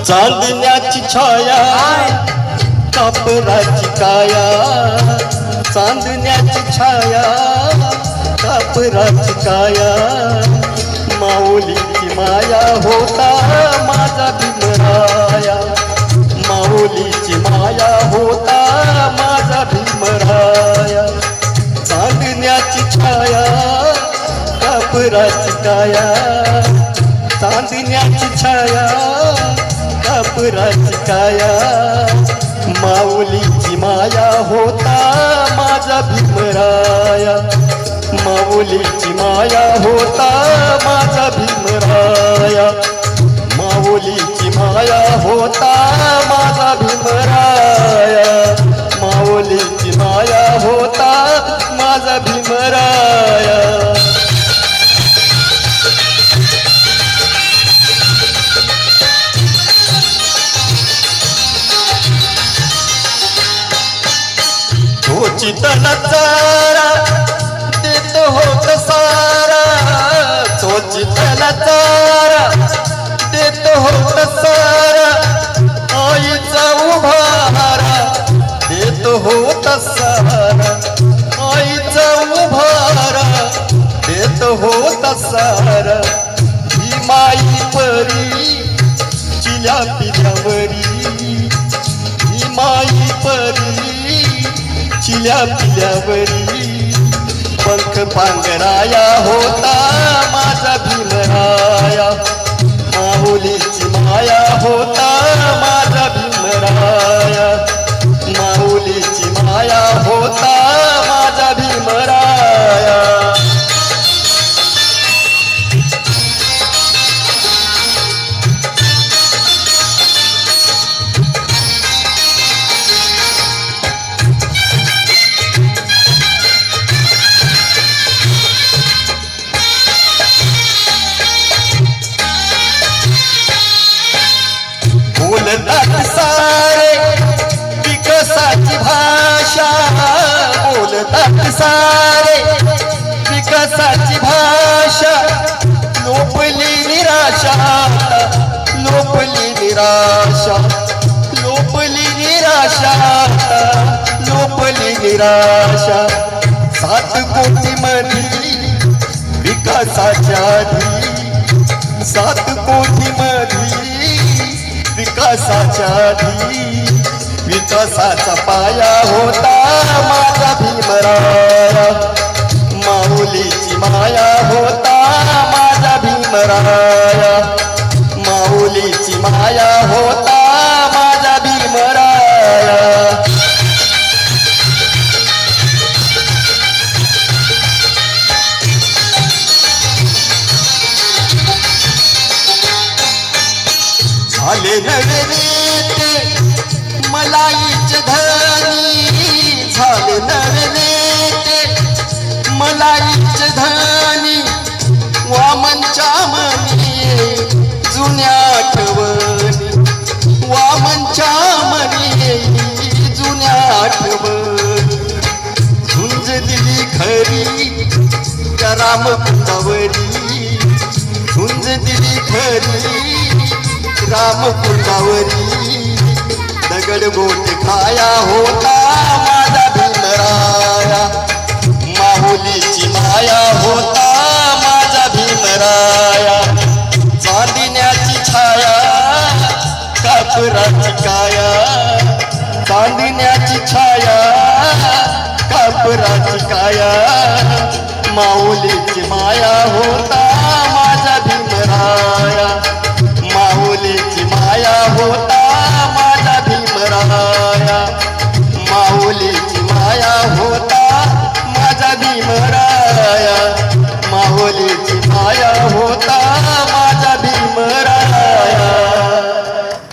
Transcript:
चांदण्याची छाया कापराची काया, चांदण्याची छाया कापराची काया, माऊलीची माया होता माझा भीमराया, माऊलीची माया होता माझा भीमराया, चांदण्याची छाया कापराची काया, चांदण्याची छाया कापराची काया, माऊलीची माया होता माझा भीमराया, माऊलीची माया होता माझा भीमराया, माऊलीची माया होता माझा भीमराया, माऊलीची माया होता माझा भीमराया. चोचितला चारा देत होत सारा, चोचितला चारा देत होत सारा, आईचा उभारा देत होत सारा, आईचा उभारा देत होत सारा, ही माई परी चिल्या पिल्यावरी, ही माई परी चिल्या पिल्यावरी, पंख पांघराया होता माझा भीमराया, माऊलीची माया होता माझा भीमराया, माऊलीची माया होता माझा भीमराया. बोलतात सारे विकासाची भाषा, बोलतात सारे विकासाची भाषा, लोपली निराशा, लोपली निराशा, लोपली निराशा, लोपली निराशा, 7 कोटी मधली विकासाच्या आधी, 7 कोटी मधली विकासाच्या आधी, विकासाचा पाया होता माझा भीमराया, माऊलीची माया होता माझा भीमराया, माऊलीची माया होता माझा भीमराया. झाले नवे नेते मलाईच धनी, झाले नवे नेते मलाईच धनी, वामनच्या मनी जुन्या आठवणी, वामनच्या मनी जुन्या आठवणी, झुंज दिली खरी त्या रामकुंडावरी, झुंज दिली खरी रामकुंडावरी, दगडगोट खाया होता माझा भीमराया, माऊलीची माया होता माझा भीमराया, चांदण्याची छाया कापराची काया, चांदण्याची छाया कापराची काया, माऊलीची माया होता